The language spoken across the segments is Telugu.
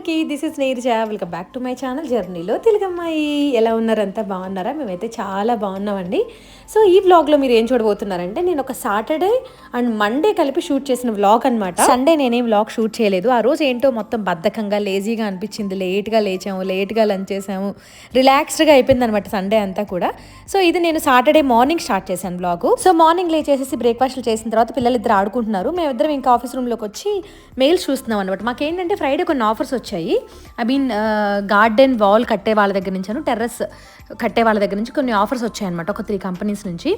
అందరికీ this is Neeraja. Welcome back to my channel జర్నీలో తెలుగమ్మాయి. ఎలా ఉన్నారంతా బాగున్నారా? మేమైతే చాలా బాగున్నామండి. సో ఈ వ్లాగ్లో మీరు ఏం చూడబోతున్నారంటే, నేను ఒక సాటర్డే అండ్ మండే కలిపి షూట్ చేసిన వ్లాగ్ అనమాట. సండే నేనేం వ్లాగ్ షూట్ చేయలేదు. ఆ రోజు ఏంటో మొత్తం బద్ధకంగా లేజీగా అనిపించింది. లేట్గా లేచాము, లేట్గా లంచ్ చేసాము, రిలాక్స్డ్గా అయిపోయింది అనమాట సండే అంతా కూడా. సో ఇది నేను సాటర్డే మార్నింగ్ స్టార్ట్ చేశాను వ్లాగ్. సో మార్నింగ్ లేచేసి బ్రేక్ఫాస్ట్లు చేసిన తర్వాత పిల్లలిద్దరు ఆడుకుంటున్నారు. మేమిద్దరం ఇంకా ఆఫీస్ రూమ్లోకి వచ్చి మెయిల్స్ చూస్తున్నాం అనమాట. మాకేంటంటే ఫ్రైడే కొన్ని ఆఫర్స్ వచ్చాయి. ఐ మీన్ గార్డెన్ వాల్ కట్టే వాళ్ళ దగ్గర నుంచి, టెర్రస్ కట్టే వాళ్ళ దగ్గర నుంచి కొన్ని ఆఫర్స్ వచ్చాయన్నమాట, ఒక 3 కంపెనీస్ నుంచి.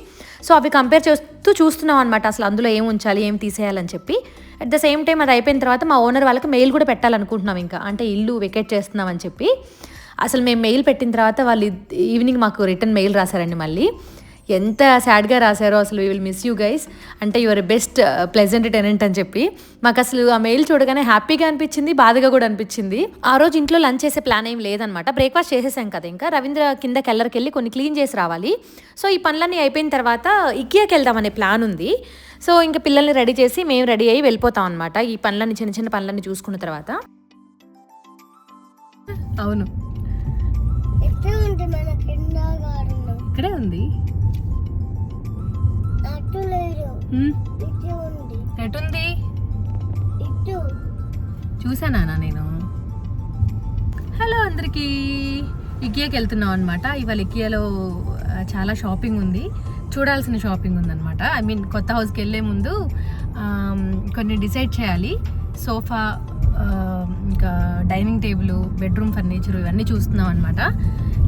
సో అవి కంపేర్ చేస్తూ చూస్తున్నాం అనమాట, అసలు అందులో ఏం ఉంచాలి, ఏం తీసేయాలని చెప్పి. అట్ ద సేమ్ టైం అది అయిపోయిన తర్వాత మా ఓనర్ వాళ్ళకి మెయిల్ కూడా పెట్టాలనుకుంటున్నాం, ఇంకా అంటే ఇల్లు వెకేట్ చేస్తున్నాం అని చెప్పి. అసలు మేము మెయిల్ పెట్టిన తర్వాత వాళ్ళు ఈవినింగ్ మాకు రిటర్న్ మెయిల్ రాశారండి. మళ్ళీ ఎంత సాడ్గా రాశారో, అసలు we will miss you guys, అంటే యువర్ బెస్ట్ ప్లెజెంట్ టెనెంట్ అని చెప్పి. మాకు అసలు ఆ మెయిల్ చూడగానే హ్యాపీగా అనిపించింది, బాధగా కూడా అనిపించింది. ఆ రోజు ఇంట్లో లంచ్ చేసే ప్లాన్ ఏం లేదనమాట. బ్రేక్ఫాస్ట్ చేసేసాం కదా, ఇంకా రవీంద్ర కింద కెల్లర్కి వెళ్ళి కొన్ని క్లీన్ చేసి రావాలి. సో ఈ పనులన్నీ అయిపోయిన తర్వాత ఇకియాకి వెళ్దామనే ప్లాన్ ఉంది. సో ఇంకా పిల్లల్ని రెడీ చేసి మేము రెడీ అయ్యి వెళ్ళిపోతాం అనమాట, ఈ పనులన్నీ చిన్న చిన్న పనులన్నీ చూసుకున్న తర్వాత. అవును, ఇక్కడే ఉంది. ఎటుంది చూసానా నేను. హలో అందరికీ, ఇకియాకి వెళ్తున్నాం అనమాట. ఇవాళ ఇకియాలో చాలా షాపింగ్ ఉంది, చూడాల్సిన షాపింగ్ ఉందన్నమాట. ఐ మీన్ కొత్త హౌస్కి వెళ్ళే ముందు కొన్ని డిసైడ్ చేయాలి. సోఫా, ఇంకా డైనింగ్ టేబుల్, బెడ్రూమ్ ఫర్నిచర్, ఇవన్నీ చూస్తున్నాం అనమాట.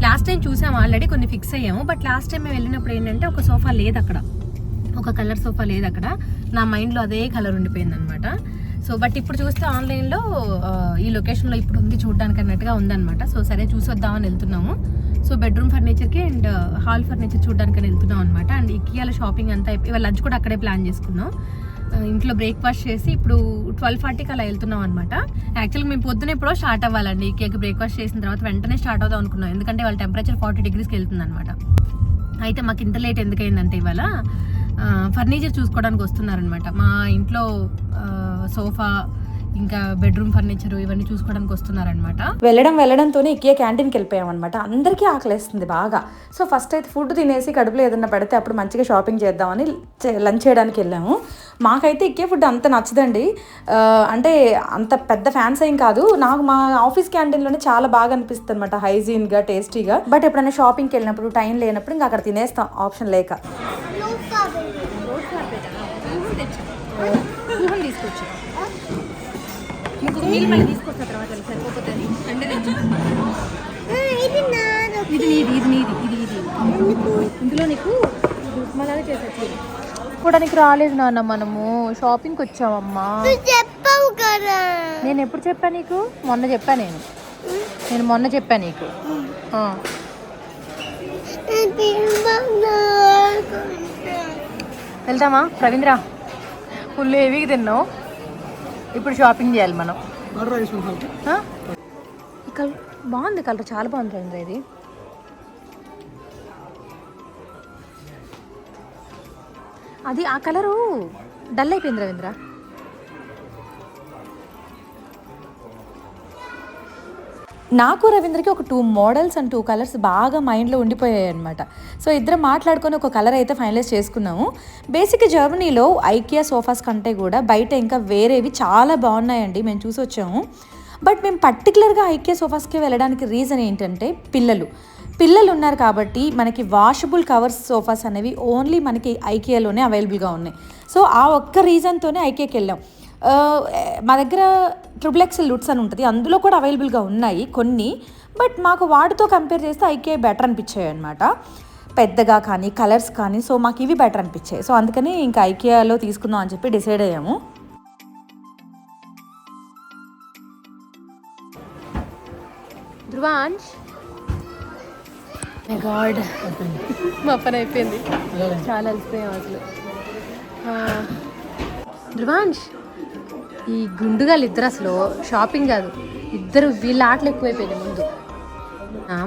లాస్ట్ టైం చూసాము ఆల్రెడీ, కొన్ని ఫిక్స్ అయ్యాము. బట్ లాస్ట్ టైం మేము వెళ్ళినప్పుడు ఏంటంటే ఒక సోఫా లేదు అక్కడ, ఒక కలర్ సోఫా లేదు అక్కడ. నా మైండ్లో అదే కలర్ ఉండిపోయింది అనమాట. సో బట్ ఇప్పుడు చూస్తే ఆన్లైన్లో ఈ లొకేషన్లో ఇప్పుడు ఉంది చూడడానికి అన్నట్టుగా ఉందన్నమాట. సో సరే చూసొద్దామని వెళ్తున్నాము. సో బెడ్రూమ్ ఫర్నిచర్కి అండ్ హాల్ ఫర్నిచర్ చూడడానికి వెళ్తున్నాం అనమాట. అండ్ ఇకియాల షాపింగ్ అంతా ఇవాళ లంచ్ కూడా అక్కడే ప్లాన్ చేసుకున్నాం. ఇంట్లో బ్రేక్ఫాస్ట్ చేసి ఇప్పుడు 12:40కి అలా వెళ్తున్నాం అనమాట. యాక్చువల్గా మేము పొద్దున ఎప్పుడో స్టార్ట్ అవ్వాలండి. ఇకియాకి బ్రేక్ఫాస్ట్ చేసిన తర్వాత వెంటనే స్టార్ట్ అవుదాం అనుకున్నాం, ఎందుకంటే వాళ్ళ టెంపరేచర్ 40 degreesకి వెళ్తుంది అనమాట. అయితే మాకు ఇంత లేట్ ఎందుకైందంటే, ఇవాళ ఫర్నిచర్ చూసుకోవడానికి వస్తున్నారనమాట. మా ఇంట్లో సోఫా, ఇంకా బెడ్రూమ్ ఫర్నిచర్, ఇవన్నీ చూసుకోవడానికి వస్తున్నారనమాట. వెళ్ళడంతోనే ఇకియా క్యాంటీన్కి వెళ్ళిపోయాం అనమాట. అందరికీ ఆకలేస్తుంది బాగా. సో ఫస్ట్ అయితే ఫుడ్ తినేసి కడుపులో ఏదన్నా పడితే అప్పుడు మంచిగా షాపింగ్ చేద్దామని లంచ్ చేయడానికి వెళ్ళాము. మాకైతే ఇకియా ఫుడ్ అంత నచ్చదండి, అంటే అంత పెద్ద ఫ్యాన్స్ ఏం కాదు. నాకు మా ఆఫీస్ క్యాంటీన్లోనే చాలా బాగా అనిపిస్తుంది అనమాట, హైజీన్గా, టేస్టీగా. బట్ ఎప్పుడైనా షాపింగ్కి వెళ్ళినప్పుడు, టైం లేనప్పుడు ఇంకా అక్కడ తినేస్తాం ఆప్షన్ లేక. తీసుకొచ్చి తీసుకొచ్చిన తర్వాత సరిపోతుంది. ఇది ఇందులో నీకు ఉప్మాలాగా చేసేది కూడా నీకు రాలేదు నాన్న. మనము షాపింగ్కి వచ్చామమ్మా. నేను ఎప్పుడు చెప్పా నీకు? మొన్న చెప్పా నేను మొన్న చెప్పా నీకు. వెళ్తామా రవీంద్ర? ఫుల్ హెవీగా తిన్నావు, ఇప్పుడు షాపింగ్ చేయాలి మనం. ఇక్కడ బాగుంది కలర్, చాలా బాగుంది రవీంద్ర. ఇది అది ఆ కలరు డల్ అయిపోయింది రవీంద్ర. నాకు రవీంద్రకి ఒక 2 మోడల్స్ అండ్ 2 కలర్స్ బాగా మైండ్లో ఉండిపోయాయి అనమాట. సో ఇద్దరం మాట్లాడుకొని ఒక కలర్ అయితే ఫైనలైజ్ చేసుకున్నాము. బేసిక్గా జర్మనీలో ఐకియా సోఫాస్ కంటే కూడా బయట ఇంకా వేరేవి చాలా బాగున్నాయండి, మేము చూసి వచ్చాము. బట్ మేము పర్టికులర్గా ఐకియా సోఫాస్కి వెళ్ళడానికి రీజన్ ఏంటంటే, పిల్లలు ఉన్నారు కాబట్టి మనకి వాషబుల్ కవర్స్ సోఫాస్ అనేవి ఓన్లీ మనకి ఐకియాలోనే అవైలబుల్గా ఉన్నాయి. సో ఆ ఒక్క రీజన్తోనే ఐకియాకి వెళ్ళాం. మా దగ్గర ట్రిపుల్ లుట్స్ అని ఉంటుంది, అందులో కూడా అవైలబుల్గా ఉన్నాయి కొన్ని. బట్ మాకు వాటితో కంపేర్ చేస్తే ఐకియా బెటర్ అనిపించాయి అనమాట, పెద్దగా కానీ కలర్స్ కానీ. సో మాకు ఇవి బెటర్ అనిపించాయి. సో అందుకని ఇంకా ఐకియాలో తీసుకుందాం అని చెప్పి డిసైడ్ అయ్యాము. ధ్రువాంష్, మై గాడ్, మా పని అయిపోయింది, చాలా అలసిపోయాం అసలు. ధ్రువాంష్, ఈ గుండుగాలు ఇద్దరు అసలు షాపింగ్ కాదు, ఇద్దరు వీళ్ళ ఆటలు ఎక్కువైపోయినాయి ముందు.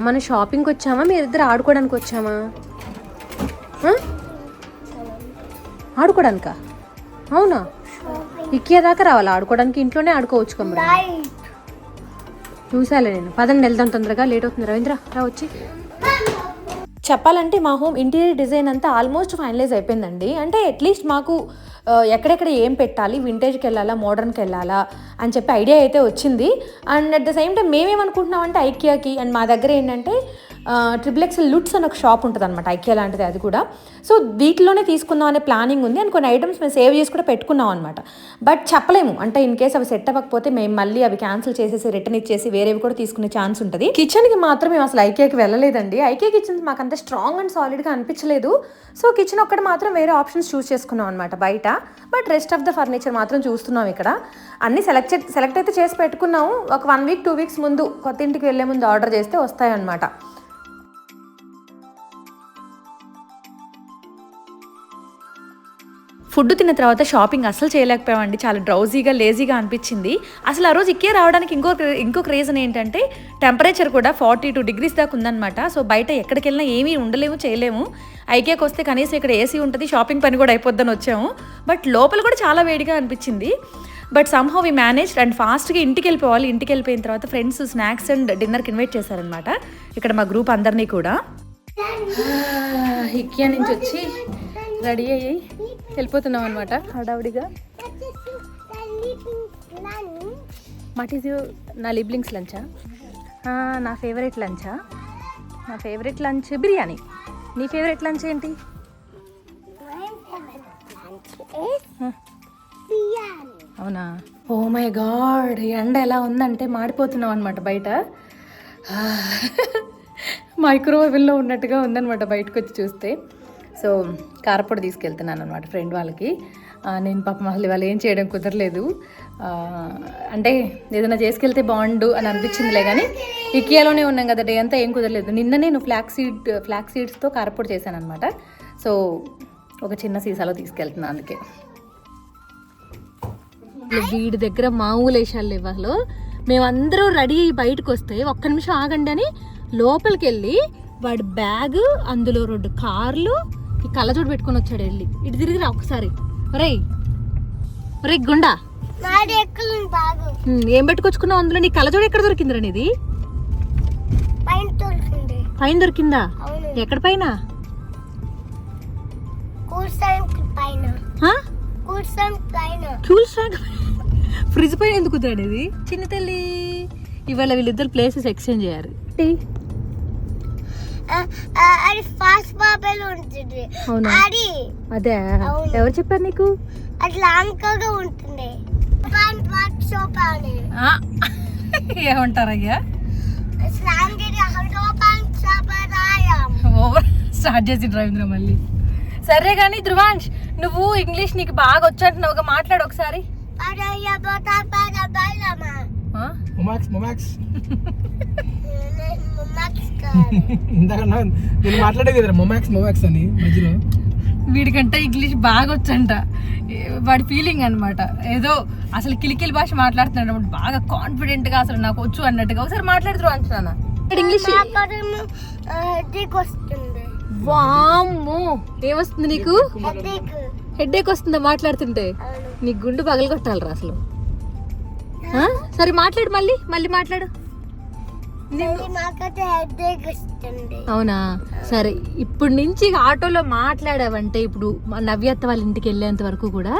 మనం షాపింగ్కి వచ్చామా, మీరిద్దరు ఆడుకోవడానికి వచ్చామా? ఆడుకోవడానికా? అవునా? ఇకియా దాకా రావాలా ఆడుకోవడానికి? ఇంట్లోనే ఆడుకోవచ్చు కమ్మరా. చూసాలే నేను. పదండి వెళ్దాం తొందరగా, లేట్ అవుతుంది. రవీంద్ర రా వచ్చి. చెప్పాలంటే మా హోమ్ ఇంటీరియర్ డిజైన్ అంతా ఆల్మోస్ట్ ఫైనలైజ్ అయిపోయిందండి. అంటే అట్లీస్ట్ మాకు ఎక్కడెక్కడ ఏం పెట్టాలి, వింటేజ్కి వెళ్ళాలా మోడర్న్కి వెళ్ళాలా అని చెప్పి ఐడియా అయితే వచ్చింది. And at the same time మేమేమనుకుంటున్నామంటే ఐకియాకి, అండ్ మా దగ్గర ఏంటంటే XXX లుట్స్ అని ఒక షాప్ ఉంటుంది అనమాట, ఐకియా లాంటిది అది కూడా. సో వీటిలోనే తీసుకుందాం అనే ప్లానింగ్ ఉంది. అండ్ కొన్ని ఐటమ్స్ మేము సేవ్ చేసి కూడా పెట్టుకున్నాం అనమాట. బట్ చెప్పలేము, అంటే ఇన్ కేస్ అవి సెట్ అవ్వకపోతే మేము మళ్ళీ అవి క్యాన్సిల్ చేసేసి రిటర్న్ ఇచ్చేసి వేరేవి కూడా తీసుకునే ఛాన్స్ ఉంటుంది. కిచెన్కి మాత్రం మేము అసలు ఐకియాకి వెళ్ళలేదండి. ఐకియా కిచెన్ మాకు అంత స్ట్రాంగ్ అండ్ సాలిడ్గా అనిపించలేదు. సో కిచెన్ ఒక్కటి మాత్రం వేరే ఆప్షన్స్ చూస్ చేసుకున్నాం అనమాట బయట. But rest of the furniture మాత్రం చూస్తున్నాం ఇక్కడ. అన్నీ సెలెక్ట్ అయితే చేసి పెట్టుకున్నాము. ఒక 1 వీక్ 2 వీక్స్ ముందు, కొత్త ఇంటికి వెళ్ళే ముందు ఆర్డర్ చేస్తే వస్తాయన్నమాట. ఫుడ్ తిన్న తర్వాత షాపింగ్ అసలు చేయలేకపోయామండి. చాలా డ్రౌజీగా లేజీగా అనిపించింది. అసలు ఆ రోజు ఇక్కే రావడానికి ఇంకొక రీజన్ ఏంటంటే టెంపరేచర్ కూడా 42 degrees దాకా ఉందన్నమాట. సో బయట ఎక్కడికి వెళ్ళినా ఏమీ ఉండలేము, చేయలేము. ఐకియాకి వస్తే కనీసం ఇక్కడ ఏసీ ఉంటుంది, షాపింగ్ పని కూడా అయిపోద్దని వచ్చాము. బట్ లోపల కూడా చాలా వేడిగా అనిపించింది. But somehow we managed and ఫాస్ట్గా ఇంటికి వెళ్ళిపోవాలి. ఇంటికి వెళ్ళిపోయిన తర్వాత ఫ్రెండ్స్ స్నాక్స్ అండ్ డిన్నర్కి ఇన్వైట్ చేశారనమాట ఇక్కడ మా గ్రూప్ అందరినీ కూడా. ఇకియా నుంచి వచ్చి రెడీ అయ్యి వెళ్ళిపోతున్నాం అనమాట హడావుడిగా. వాట్ ఈజ్ నా లిబ్లింగ్స్ లంచా? నా ఫేవరెట్ లంచా? నా ఫేవరెట్ లంచ్ బిర్యానీ. నీ ఫేవరెట్ లంచ్ ఏంటి? అవునా? ఓ మై గాడ్, ఎండ ఎలా ఉందంటే మాడిపోతున్నాం అనమాట బయట. మైక్రోవేవ్లో ఉన్నట్టుగా ఉందన్నమాట బయటకు వచ్చి చూస్తే. సో కారపొడి తీసుకెళ్తున్నాను అనమాట ఫ్రెండ్ వాళ్ళకి. నేను పాపం అసలు వాళ్ళు ఏం చేయడం కుదరలేదు. అంటే ఏదైనా చేసుకెళ్తే బాగుండు అని అనిపించిందిలే, కానీ ఇకియాలోనే ఉన్నాం కదా డే అంతా, ఏం కుదరలేదు. నిన్న నేను ఫ్లాక్ సీడ్స్తో కారపొడి చేశాను అనమాట. సో ఒక చిన్న సీసాలో తీసుకెళ్తున్నాను. అందుకే వీడి దగ్గర మామూలు వేషాలు లేవు అసలు. మేమందరం రెడీ అయ్యి బయటకు వస్తే ఒక్క నిమిషం ఆగండి అని లోపలికి వెళ్ళి వాడి బ్యాగ్, అందులో 2 కార్లు, ఈ కళ్ళజోడు పెట్టుకుని వచ్చాడు. వెళ్ళి ఇటు తిరిగిరా ఒకసారి. ఒరే గుండా, ఏం పెట్టుకొచ్చుకున్నావు అందులో? నీ కళ్ళజోడు ఎక్కడ దొరికిందిరా? నీది పైన దొరికిందా? ఎక్కడ పైన? ఫ్రిడ్జ్ పైన ఎందుకు కుదిరాడు ఇది? చిన్న తల్లి, ఇవాళ వీళ్ళిద్దరు ప్లేసెస్ ఎక్స్చేంజ్ చేయాలి. అదే ఎవరు చెప్పారు నీకు? ఏమంటారయ్యా? స్టార్ట్ చేసి రవీంద్ర మళ్ళీ. సరే కానీ ధ్రువాంష్, నువ్వు ఇంగ్లీష్ నీకు బాగా వచ్చంటున్నావుగా, మాట్లాడు ఒకసారి. వీడికంటే ఇంగ్లీష్ బాగా వచ్చంట, వాడి ఫీలింగ్ అనమాట. ఏదో అసలు కిలికిలి భాష మాట్లాడుతున్నాడు అనమాట, బాగా కాన్ఫిడెంట్ గా, అసలు నాకు వచ్చు అన్నట్టుగా. ఒకసారి మాట్లాడుతూ అంటున్నా. ఇంగ్లీష్ వామ్మో, ఏమొస్తుంది నీకు? హెడ్ఏక్ వస్తుందా మాట్లాడుతుంటే? నీ గుండు పగలు కొట్టాలరా అసలు. సరే మాట్లాడు, మళ్ళీ మాట్లాడు. అవునా? సరే, ఇప్పుడు నుంచి ఆటోలో మాట్లాడావంటే, ఇప్పుడు నవ్యత్త వాళ్ళ ఇంటికి వెళ్ళేంత వరకు కూడా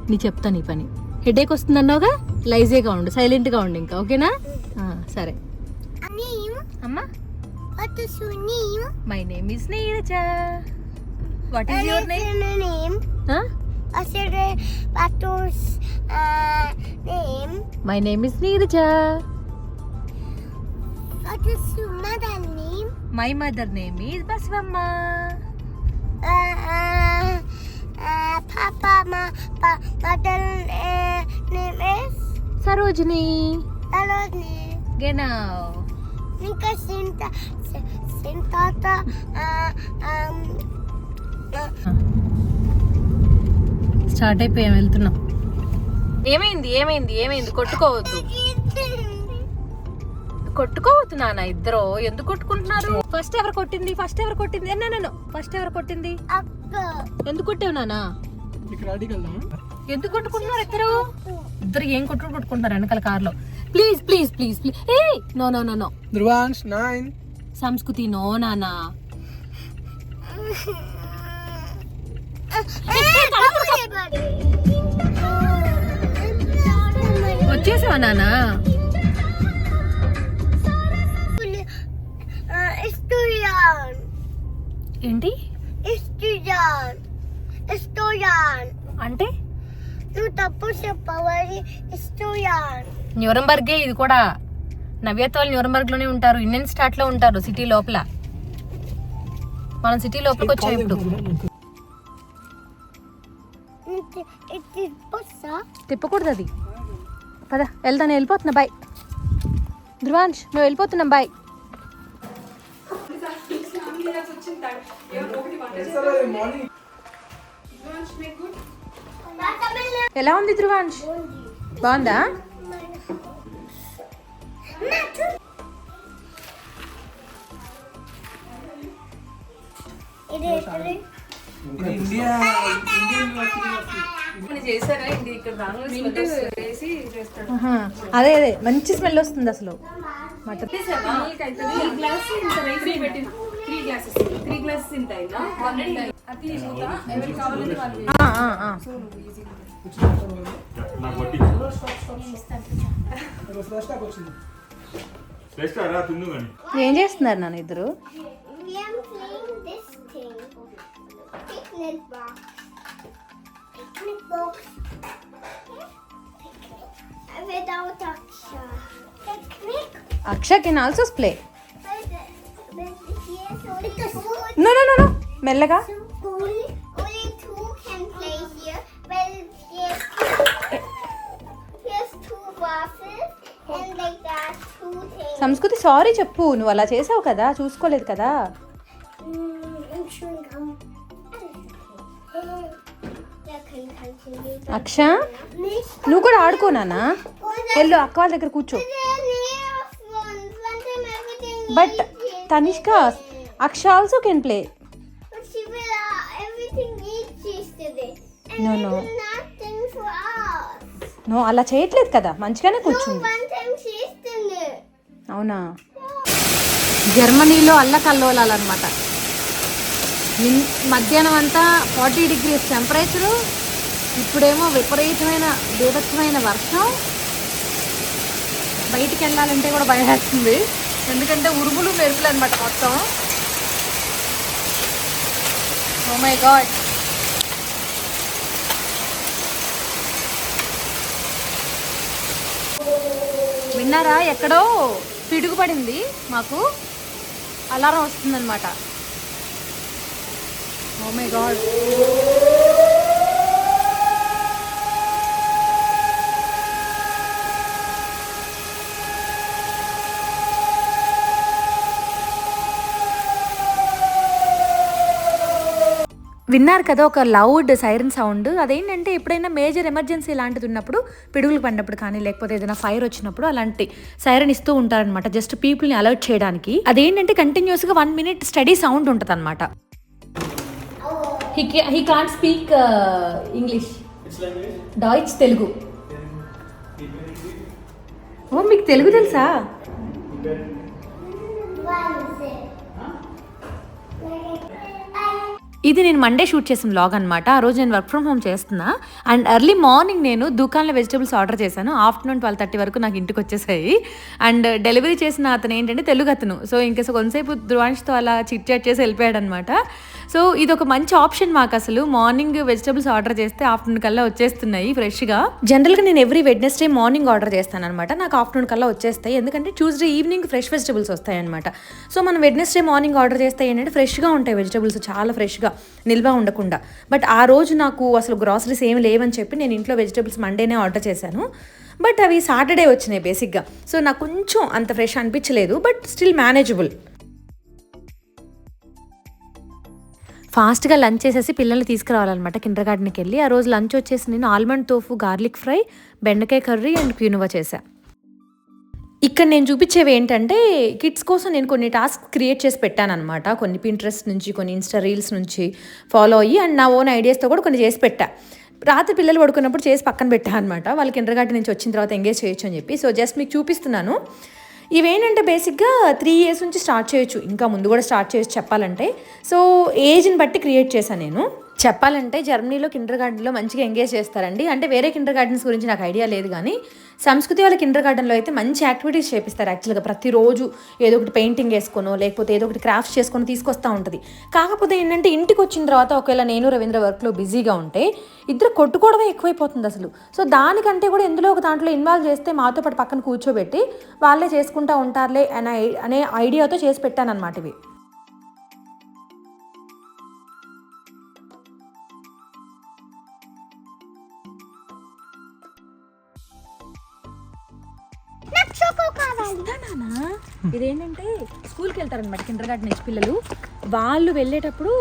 నీ చెప్తా నీ పని. హెడేక్ వస్తుంది అన్నావుగా, లైజేగా ఉండు, సైలెంట్గా ఉండు ఇంకా, ఓకేనా? సరే అమ్మా. My name is Neeraja. What is your name? My name is Neeraja. What is your mother name? My mother name is Basvamma. Papa, mother name is Sarojini. Sarojini. Genau. Nika Sintata. Start అయిపోయాం, వెళ్తున్నాం. ఏమైంది? కొట్టుకోవద్దు నాన్న, ఇద్దరు ఎందుకు కొట్టుకుంటున్నారు? ఫస్ట్ ఎవరు కొట్టింది? ఫస్ట్ ఎవరు కొట్టింది? ఎందుకు కొట్టావు నాన్న? ఎందుకు కొట్టుకుంటున్నారు ఇద్దరు ఏం కొట్టుకుంటున్నారు వెనకాల కార్లో? ప్లీజ్ ప్లీజ్ ప్లీజ్ ప్లీజ్ ఏ no no no no Dhruvansh 9. Sanskriti no నానా వచ్చేసావా నానా ఏంటి అంటే నువ్వు తప్పు చెప్పవాలి. న్యూరంబర్గే ఇది కూడా. నవ్యత్ వాళ్ళు న్యూరంబర్గ్ లోనే ఉంటారు, ఇండియన్ స్టాట్ లో ఉంటారు, సిటీ లోపల. మనం సిటీ లోపలికి వచ్చాం ఇప్పుడు. తిప్పకూడదు అది. పద వెళ్తాను, వెళ్ళిపోతున్నా. బాయ్ ధ్రువాంశ్, మేము వెళ్ళిపోతున్నాం. బాయ్. ఎలా ఉంది ధ్రువాంశ్? బాగుందా? అదే అదే మంచి స్మెల్ వస్తుంది అసలు. ఏం చేస్తున్నారు నాన్న ఇద్దరు? Aksha can also play. No, no, no, no. మెల్లగా. Only two can play here. Well, here's two boxes and like that two things. సంస్కృతి సారీ చెప్పు, నువ్వు అలా చేసావు కదా, చూసుకోలేదు కదా. అక్ష నువ్వు కూడా ఆడుకోనానా? వెళ్ళు అక్క వాళ్ళ దగ్గర కూర్చో. But Tanishka, Aksha also can play. No no no, అలా చేయట్లేదు కదా, మంచిగానే కూర్చుంది. అవునా? జర్మనీలో అల్లకల్లోలాలన్నమాట. మధ్యాహ్నం అంతా 40 degrees టెంపరేచరు, ఇప్పుడేమో విపరీతమైన బీభత్సమైన వర్షం. బయటికి వెళ్ళాలంటే కూడా భయం వేస్తుంది, ఎందుకంటే ఉరుములు మెరుపులు అనమాట మొత్తం. Oh my god. విన్నారా? ఎక్కడో పిడుగు పడింది, మాకు అలారం వస్తుందన్నమాట. Oh my god. విన్నారు కదా ఒక లౌడ్ సైరన్ సౌండ్. అదేంటంటే ఎప్పుడైనా మేజర్ ఎమర్జెన్సీ లాంటిది ఉన్నప్పుడు, పిడుగులు పడినప్పుడు కానీ, లేకపోతే ఏదైనా ఫైర్ వచ్చినప్పుడు అలాంటి సైరన్ ఇస్తూ ఉంటారనమాట, జస్ట్ పీపుల్ని అలర్ట్ చేయడానికి. అదేంటంటే కంటిన్యూస్గా 1 minute స్టడీ సౌండ్ ఉంటుంది అనమాట. He can't speak English, Deutsch, Telugu. Oh మీకు తెలుగు తెలుసా? ఇది నేను మండే షూట్ చేసిన వ్లాగ్ అనమాట. ఆ రోజు నేను వర్క్ ఫ్రమ్ హోమ్ చేస్తున్నా. అండ్ ఎర్లీ మార్నింగ్ నేను దుకాణంలో వెజిటబుల్స్ ఆర్డర్ చేశాను. ఆఫ్టర్నూన్ 12:30 వరకు నాకు ఇంటికి వచ్చేసాయి. అండ్ డెలివరీ చేసిన అతను ఏంటంటే తెలుగు అతను. సో ఇంకా కొంతసేపు ధ్రువాంష్తో అలా చిట్ చాట్ చేసి వెళ్ళిపోయాడు అనమాట. సో ఇది ఒక మంచి ఆప్షన్ మాకు. అసలు మార్నింగ్ వెజిటబుల్స్ ఆర్డర్ చేస్తే ఆఫ్టర్నూన్ కల్లా వచ్చేస్తున్నాయి ఫ్రెష్గా. జనరల్గా నేను ఎవ్రీ వెడ్నెస్డే మార్నింగ్ ఆర్డర్ చేస్తాను అనమాట, నాకు ఆఫ్టర్నూన్ కల్లా వచ్చేస్తాయి. ఎందుకంటే ట్యూస్డే ఈవినింగ్ ఫ్రెష్ వెజిటబుల్స్ వస్తాయి అనమాట. సో మనం వెడ్నెస్డే మార్నింగ్ ఆర్డర్ చేస్తే ఏంటంటే ఫ్రెష్గా ఉంటాయి వెజిటబుల్స్, చాలా ఫ్రెష్గా, నిల్వ ఉండకుండా. బట్ ఆ రోజు నాకు అసలు గ్రాసరీస్ ఏమి లేవని చెప్పి నేను ఇంట్లో వెజిటబుల్స్ మండేనే ఆర్డర్ చేశాను. బట్ అవి సాటర్డే వచ్చినాయి బేసిక్గా. సో నాకు కొంచెం అంత ఫ్రెష్ అనిపించలేదు, బట్ స్టిల్ మేనేజబుల్. ఫాస్ట్గా లంచ్ చేసేసి పిల్లల్ని తీసుకురావాలన్నమాట కిండర్ గార్డెన్కి వెళ్ళి. ఆ రోజు లంచ్ వచ్చేసి నేను ఆల్మండ్ తోఫు, గార్లిక్ ఫ్రై, బెండకాయ కర్రీ అండ్ క్యూనోవా చేశాను. ఇక్కడ నేను చూపించేవి ఏంటంటే కిడ్స్ కోసం నేను కొన్ని టాస్క్ క్రియేట్ చేసి పెట్టాను అనమాట. కొన్ని పింట్రెస్ట్ నుంచి, కొన్ని ఇన్స్టా రీల్స్ నుంచి ఫాలో అయ్యి, అండ్ నా ఓన్ ఐడియాస్తో కూడా కొన్ని చేసి పెట్టా. రాత్రి పిల్లలు పడుకున్నప్పుడు చేసి పక్కన పెట్టా అనమాట. వాళ్ళకి కిండర్గార్టెన్ నుంచి వచ్చిన తర్వాత ఎంగేజ్ చేయొచ్చు అని చెప్పి. సో జస్ట్ మీకు చూపిస్తున్నాను. ఇవేంటంటే బేసిక్గా 3 years నుంచి స్టార్ట్ చేయొచ్చు, ఇంకా ముందు కూడా స్టార్ట్ చేయొచ్చు చెప్పాలంటే. సో ఏజ్ని బట్టి క్రియేట్ చేశాను నేను. చెప్పాలంటే జర్మనీలో కిండర్గార్టెన్లో మంచిగా ఎంగేజ్ చేస్తారండి. అంటే వేరే కిండర్గార్టెన్స్ గురించి నాకు ఐడియా లేదు, కానీ సంస్కృతి వాళ్ళ కిండర్గార్టెన్లో అయితే మంచి యాక్టివిటీస్ చేపిస్తారు. యాక్చువల్గా ప్రతిరోజు ఏదో ఒకటి పెయింటింగ్ వేసుకోనో లేకపోతే ఏదో ఒకటి క్రాఫ్ట్స్ చేసుకొని తీసుకొస్తూ ఉంటుంది. కాకపోతే ఏంటంటే ఇంటికి వచ్చిన తర్వాత ఒకవేళ నేను రవీంద్ర వర్క్లో బిజీగా ఉంటే ఇద్దరు కొట్టుకోవడమే ఎక్కువైపోతుంది అసలు. సో దానికంటే కూడా ఎందులో ఒక దాంట్లో ఇన్వాల్వ్ చేస్తే మాతో పాటు పక్కన కూర్చోబెట్టి వాళ్ళే చేసుకుంటూ ఉంటారులే అనే ఐడియాతో చేసి పెట్టాను అనమాట ఇవి. ఇదేంటంటే స్కూల్కి వెళ్తారనమాట కిండర్గార్టెన్ నుంచి పిల్లలు. వాళ్ళు వెళ్ళేటప్పుడు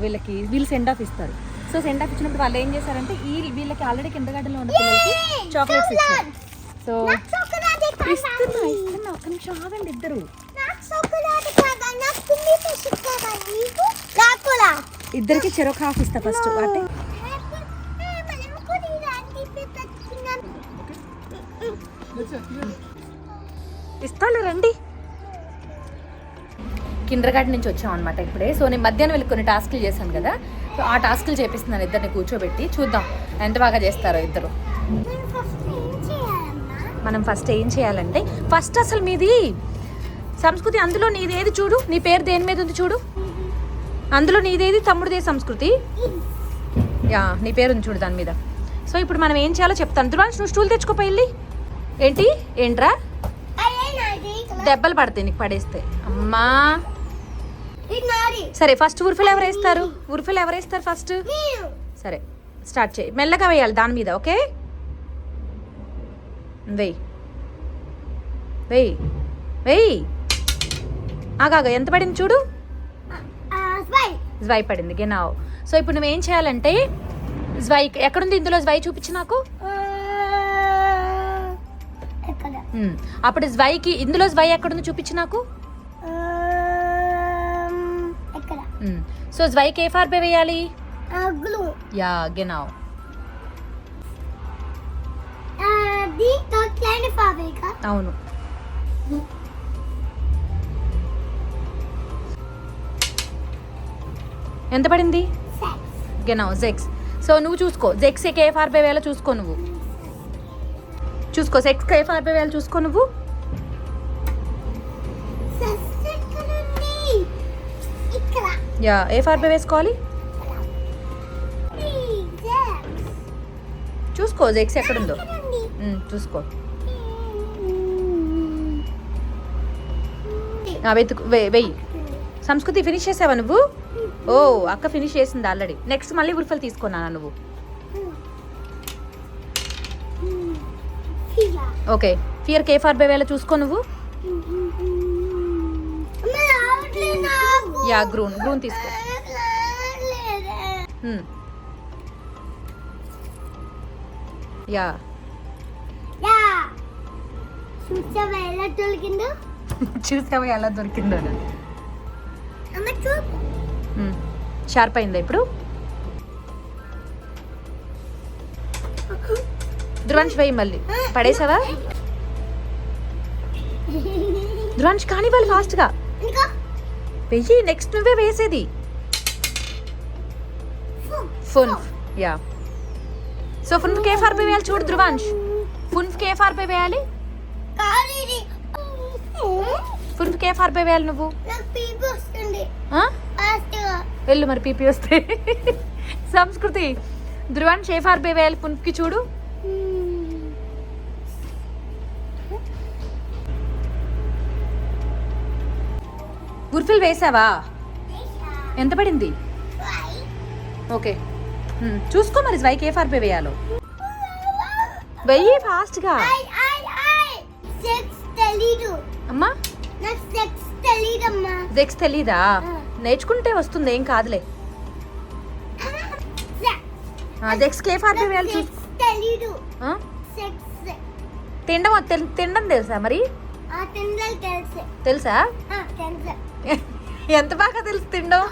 వీళ్ళు సెండ్ ఆఫ్ ఇస్తారు. సో సెండ్ ఆఫ్ ఇచ్చినప్పుడు వాళ్ళు ఏం చేశారంటే వీళ్ళకి ఆల్రెడీ కిండర్గార్టెన్లో ఉన్న పిల్లలకి చాక్లెట్స్ ఇస్తారు. సో ఇస్తున్నా ఒక్క నిమిషం ఆగండి ఇద్దరు. ఇద్దరికి చెరొక హాఫ్ ఇస్తా ఫస్ట్. అంటే ఇస్తాను రండి. కిండర్గార్టెన్ నుంచి వచ్చాం అనమాట ఇప్పుడే. సో నేను మధ్యాహ్నం వెళ్ళి కొన్ని టాస్క్లు చేశాను కదా, సో ఆ టాస్క్లు చేపిస్తున్నాను ఇద్దరిని కూర్చోబెట్టి. చూద్దాం ఎంత బాగా చేస్తారో ఇద్దరు. మనం ఫస్ట్ ఏం చేయాలంటే ఫస్ట్ అసలు మీది సంస్కృతి, అందులో నీదేది చూడు, నీ పేరు దేని మీద ఉంది చూడు, అందులో నీదేది తమ్ముడిదే సంస్కృతి. యా నీ పేరు ఉంది చూడు దాని మీద. సో ఇప్పుడు మనం ఏం చేయాలో చెప్తాను. ధ్రువాంశ్ నువ్వు స్టూల్ తెచ్చుకోపోయి. ఏంట్రా దెబ్బలు పడతాయి నీకు పడేస్తే. అమ్మా సరే ఫస్ట్ ఉర్ఫిల్ ఎవరు వేస్తారు ఫస్ట్? సరే స్టార్ట్ చేయి. మెల్లగా వేయాలి దాని మీద. ఓకే వెయ్యి. ఆగా ఎంత పడింది చూడు. జ్వై పడింది గెనావ్. సో ఇప్పుడు నువ్వేం చేయాలంటే జ్వై ఎక్కడుంది ఇందులో జ్వై చూపించి నాకు. అప్పుడు జ్వైకి ఇందులో జ్వై ఎక్కడుంది చూపించి నాకు. సో జ్వైకి ఏ ఫార్బే వేయాలి? యా గెనావ్. అవును. ఎంత పడింది? గెనావ్ జెక్స్. సో నువ్వు చూసుకో జెక్స్కి ఏ ఫార్బే వేయాలో చూసుకో. నువ్వు చూసుకో సెక్స్కి ఏ ఫార్బే వేయాలో చూసుకో నువ్వు. యా ఏ ఫార్బే వేసుకోవాలి చూసుకో. జెక్స్ ఎక్కడుందో చూసుకో. వెయ్యి. సంస్కృతి ఫినిష్ చేసావా నువ్వు? ఓ అక్క ఫినిష్ చేసింది ఆల్రెడీ. నెక్స్ట్ మళ్ళీ ఉల్ఫలు తీసుకున్నానా నువ్వు? ఓకే ఫియర్కి ఏ ఫార్బే వేయాలో చూసుకో నువ్వు. యా గ్రూన్ తీసుకో. యా చూసావా ఎలా దొరికిందో. షార్ప్ అయిందా ఇప్పుడు? ధ్రువాంశ్ వెయ్యి. మళ్ళీ పడేసావా? ధ్రువాంశ్ కానీ వాళ్ళు ఫాస్ట్గా వెయ్యి. నెక్స్ట్ నువ్వే వేసేది. ఫున్ఫ్. యా సో ఫున్ఫ్ కే ఫార్బే వేయాలి చూడు ధ్రువాంశ్. ఫున్ఫ్ కే ఫార్బే వేయాలి. ఫున్ఫ్ కే ఫార్బే వేయాలి నువ్వు. వెళ్ళు మరి పీపీ వస్తే. సంస్కృతి ధ్రువాంశ్ ఏ ఫార్బే వేయాలి ఫున్ఫ్కి చూడు. ఉర్ఫిల్ వేసావా? ఎంత పడింది? ఓకే చూసుకో మరి జ్వైకి ఏ ఫార్బే వేయాలో. వెయ్యి ఫాస్ట్గా. అమ్మా జెక్స్ తెలీదా? నేర్చుకుంటే వస్తుంది, ఏం కాదులే. జెక్స్కి ఏ ఫార్బే వేయాలి చూసుకో. తినడం తెలుసా మరి? తెలుసా? ఎంత బాగా తెలుసు తినడం.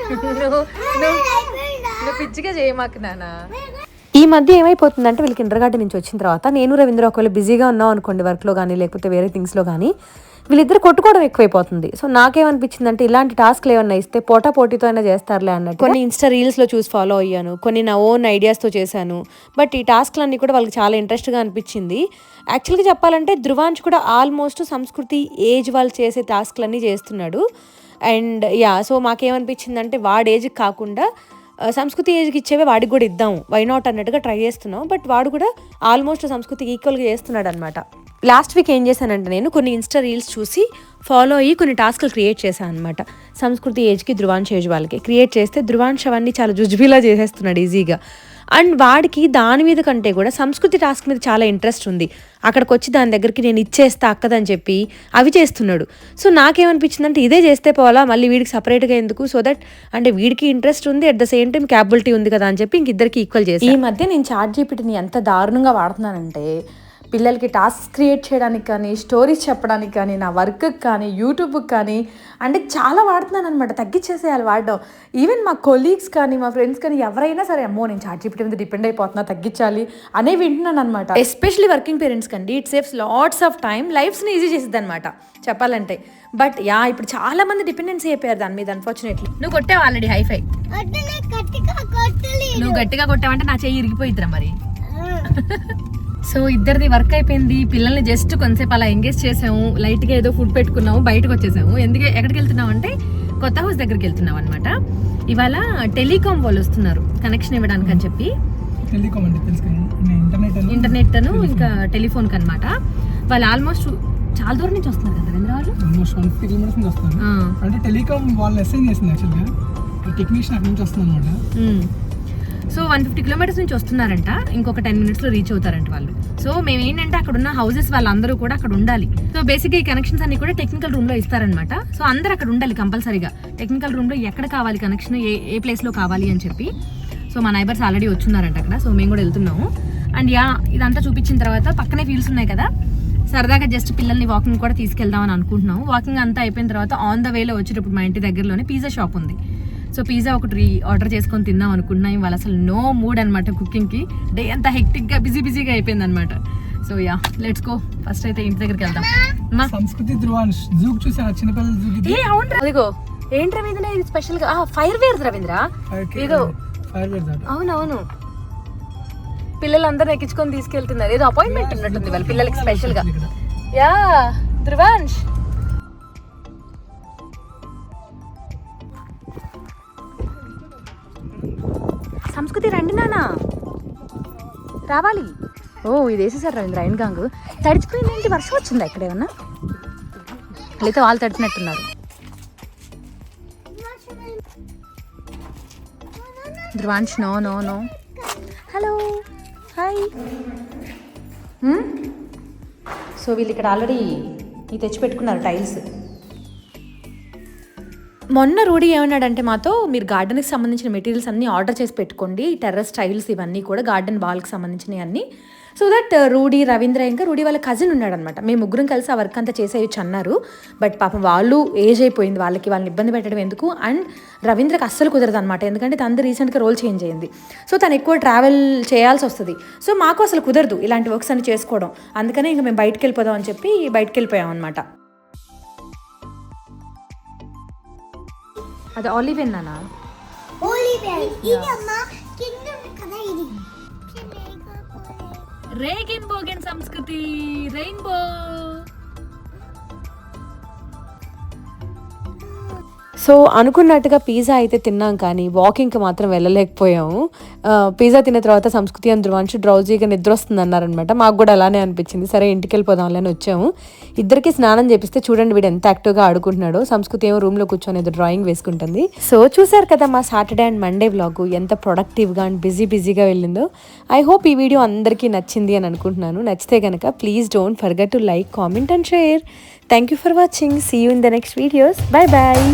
నువ్వు పిచ్చిగా చేయమాకు నానా. ఈ మధ్య ఏమైపోతుందంటే వీళ్ళకి ఇంటర్ గార్డెన్ నుంచి వచ్చిన తర్వాత నేను రవీంద్ర ఒకవేళ బిజీగా ఉన్నాం అనుకోండి వర్క్లో కానీ లేకపోతే వేరే థింగ్స్లో కానీ వీళ్ళిద్దరు కొట్టుకోవడం ఎక్కువైపోతుంది. సో నాకేమనిపించిందంటే ఇలాంటి టాస్క్లు ఏమన్నా ఇస్తే పోటీతో అయినా చేస్తారులే అన్నట్టు కొన్ని ఇన్స్టా రీల్స్లో చూసి ఫాలో అయ్యాను, కొన్ని నా ఓన్ ఐడియాస్తో చేశాను. బట్ ఈ టాస్క్లన్నీ కూడా వాళ్ళకి చాలా ఇంట్రెస్ట్గా అనిపించింది. యాక్చువల్గా చెప్పాలంటే ధృవాంశ్ కూడా ఆల్మోస్ట్ సంస్కృతి ఏజ్ వాళ్ళు చేసే టాస్క్లన్నీ చేస్తున్నాడు. అండ్ సో మాకేమనిపించిందంటే వాడి ఏజ్కి కాకుండా సంస్కృతి ఏజ్కి ఇచ్చేవే వాడికి కూడా ఇద్దాం, వై నాట్ అన్నట్టుగా ట్రై చేస్తున్నాం. బట్ వాడు కూడా ఆల్మోస్ట్ సంస్కృతికి ఈక్వల్గా చేస్తున్నాడు అనమాట. లాస్ట్ వీక్ ఏం చేశానంటే నేను కొన్ని ఇన్స్టా రీల్స్ చూసి ఫాలో అయ్యి కొన్ని టాస్క్లు క్రియేట్ చేశాను అనమాట. సంస్కృతి ఏజ్కి ధృవాంశ్ ఏజ్ వాళ్ళకి క్రియేట్ చేస్తే ధృవాంశ్ అవన్నీ చాలా జుజ్బీలా చేసేస్తున్నాడు ఈజీగా. అండ్ వాడికి దాని మీద కంటే కూడా సంస్కృతి టాస్క్ మీద చాలా ఇంట్రెస్ట్ ఉంది. అక్కడికి వచ్చి దాని దగ్గరికి నేను ఇచ్చేస్తా అక్కదని చెప్పి అవి చేస్తున్నాడు. సో నాకేమనిపించిందంటే ఇదే చేస్తే పోవాలా, మళ్ళీ వీడికి సపరేట్గా ఎందుకు, సో దట్ అంటే వీడికి ఇంట్రెస్ట్ ఉంది at the same time capability ఉంది కదా అని చెప్పి ఇంక ఇద్దరికి ఈక్వల్ చేసి. ఈ మధ్య నేను ChatGPTని ఎంత దారుణంగా వాడుతున్నానంటే పిల్లలకి టాస్క్ క్రియేట్ చేయడానికి కానీ, స్టోరీస్ చెప్పడానికి కానీ, నా వర్క్కి కానీ, యూట్యూబ్కి కానీ అంటే చాలా వాడుతున్నాను అనమాట. తగ్గించేసేయాలి వాడడం. ఈవెన్ మా కొలీగ్స్ కానీ మా ఫ్రెండ్స్ కానీ ఎవరైనా సరే అమ్మో నేను ChatGPT మీద డిపెండ్ అయిపోతున్నా, తగ్గించాలి అనే వింటున్నాను అనమాట. ఎస్పెషల్లీ వర్కింగ్ పేరెంట్స్ కండి it saves lots of time, లైఫ్స్ని ఈజీ చేసిద్ది అనమాట చెప్పాలంటే. బట్ ఇప్పుడు చాలా మంది డిపెండెన్సీ అయిపోయారు దాని మీద అన్ఫార్చునేట్లీ. నువ్వు కొట్టావు ఆల్రెడీ హైఫై. నువ్వు గట్టిగా కొట్టావంటే నా చెయ్యి ఇరిగిపోయిద్దిరా మరి. సో ఇద్దరిది వర్క్ అయిపోయింది. పిల్లల్ని జస్ట్ కొంతసేపు అలా ఎంగేజ్ చేసాము, లైట్గా ఏదో ఫుడ్ పెట్టుకున్నాము, బయటకు వచ్చేసాము. ఎక్కడికి వెళ్తున్నాం అంటే కొత్త హౌస్ దగ్గరికి వెళ్తున్నాం అనమాట. ఇవాళ టెలికాం వాళ్ళు వస్తున్నారు కనెక్షన్ ఇవ్వడానికి అని చెప్పి. ఇంటర్నెట్ అను ఇంకా టెలిఫోన్కి అనమాట. వాళ్ళు ఆల్మోస్ట్ చాలా దూరం నుంచి వస్తున్నారు కదా రవీంద్ర వాళ్ళు. ఆల్మోస్ట్ 150 కిలోమీటర్స్ నుంచి వస్తారు. అంటే టెలికాం వాళ్ళు అసైన్ చేసింది యాక్చువల్గా, టెక్నీషియన్ అక్కడి నుంచి వస్తుంది అనమాట. సో 150 కిలోమీటర్స్ నుంచి వస్తున్నారంట. ఇంకొక 10 మినిట్స్లో రీచ్ అవుతారంట వాళ్ళు. సో మేము ఏంటంటే అక్కడ ఉన్న హౌసెస్ వాళ్ళందరూ కూడా అక్కడ ఉండాలి. సో బేసిక్గా ఈ కనెక్షన్స్ అన్ని కూడా టెక్నికల్ రూమ్లో ఇస్తారనమాట. సో అందరూ అక్కడ ఉండాలి కంపల్సరీగా. టెక్నికల్ రూమ్లో ఎక్కడ కావాలి కనెక్షన్, ఏ ప్లేస్లో కావాలి అని చెప్పి. సో మా నైబర్స్ ఆల్రెడీ వచ్చున్నారంట అక్కడ. సో మేము కూడా వెళ్తున్నాము. అండ్ ఇదంతా చూపించిన తర్వాత పక్కనే ఫీల్డ్స్ ఉన్నాయి కదా, సరదాగా జస్ట్ పిల్లల్ని వాకింగ్ కూడా తీసుకెళ్దామని అనుకుంటున్నాము. వాకింగ్ అంతా అయిపోయిన తర్వాత ఆన్ ద వేలో వచ్చేటప్పుడు మా ఇంటి దగ్గరలోనే పిజ్జా షాప్ ఉంది. సో పిజ్జా ఒకటి ఆర్డర్ చేసుకొని తిందాం అనుకున్నాం. ఇవాళ అసలు నో మూడ్ అనమాట కుకింగ్కి. డే అంతా హెక్టిక్గా బిజీగా అయిపోయింది అనమాట. So let's go. ఫస్ట్ అయితే ఇంటి దగ్గరికి వెళ్దాం. సంస్కృతి ధృవాంశ్ జూ చూసాను, చిన్నపిల్లల జూ. అవును అదిగో ఏంటి రవీంద్ర ఇది స్పెషల్ గా ఫైర్ వేర్ రవీంద్ర ఏదో. అవునవును పిల్లలందరూ ఎక్కించుకొని తీసుకెళ్తున్నారు. ఏదో అపాయింట్మెంట్ ఉన్నట్టుంది వాళ్ళ పిల్లలకి స్పెషల్ గా. ధృవాంశ్ సంస్కృతి రండి నానా, రావాలి. ఇది వేసేసారు రవీంద్ర రైన్ గాంగ్. తడిచిపోయింది ఏంటి, వర్షం వచ్చిందా ఇక్కడ ఏమన్నా? అయితే వాళ్ళు తడిచినట్టున్నారు. Dhruvansh no no no. Hello hi. So వీళ్ళు ఇక్కడ ఆల్రెడీ తెచ్చిపెట్టుకున్నారు టైల్స్. మొన్న రూడీ ఏమన్నాడంటే మాతో, మీరు గార్డెన్కి సంబంధించిన మెటీరియల్స్ అన్నీ ఆర్డర్ చేసి పెట్టుకోండి, టెర్రస్ టైల్స్ ఇవన్నీ కూడా గార్డెన్ బాల్కి సంబంధించినవి అన్నీ. సో దట్ రూడీ, రవీంద్ర ఇంకా రూడీ వాళ్ళ కజిన్ ఉన్నాడనమాట. మేము ముగ్గురం కలిసి ఆ వర్క్ అంతా చేసేయచ్చు అన్నారు. బట్ పాపం వాళ్ళు ఏజ్ అయిపోయింది, వాళ్ళని ఇబ్బంది పెట్టడం ఎందుకు. అండ్ రవీంద్రకి అస్సలు కుదరదు అనమాట, ఎందుకంటే తనది రీసెంట్గా రోల్ చేంజ్ అయింది. సో తను ఎక్కువ ట్రావెల్ చేయాల్సి వస్తుంది. సో మాకు అసలు కుదరదు ఇలాంటి వర్క్స్ అన్ని చేసుకోవడం. అందుకనే ఇంకా మేము బయటకు వెళ్ళిపోదాం అని చెప్పి బయటకు వెళ్ళిపోయాం అనమాట. అది ఆలివ్ నానా. రేగిన్బోగెన్ సంస్కృతి రెయిన్బో. సో అనుకున్నట్టుగా పిజ్జా అయితే తిన్నాం, కానీ వాకింగ్కి మాత్రం వెళ్ళలేకపోయాము. పిజ్జా తిన్న తర్వాత సంస్కృతి అని ధృవాంశ్ డ్రౌజీగా నిద్ర వస్తుంది అన్నారనమాట. మాకు కూడా అలానే అనిపించింది. సరే ఇంటికి వెళ్ళిపోదాంలే అని వచ్చాము. ఇద్దరికి స్నానం చేపిస్తే చూడండి వీడు ఎంత యాక్టివ్గా ఆడుకుంటున్నాడో. సంస్కృతి ఏమో రూమ్లో కూర్చొని ఏదో డ్రాయింగ్ వేసుకుంటుంది. సో చూసారు కదా మా సాటర్డే అండ్ మండే వ్లాగ్ ఎంత ప్రొడక్టివ్గా అండ్ బిజీగా వెళ్ళిందో. ఐ హోప్ ఈ వీడియో అందరికీ నచ్చింది అని అనుకుంటున్నాను. నచ్చితే కనుక please don't forget to like, comment and share. Thank you for watching. See you in the next videos. Bye bye.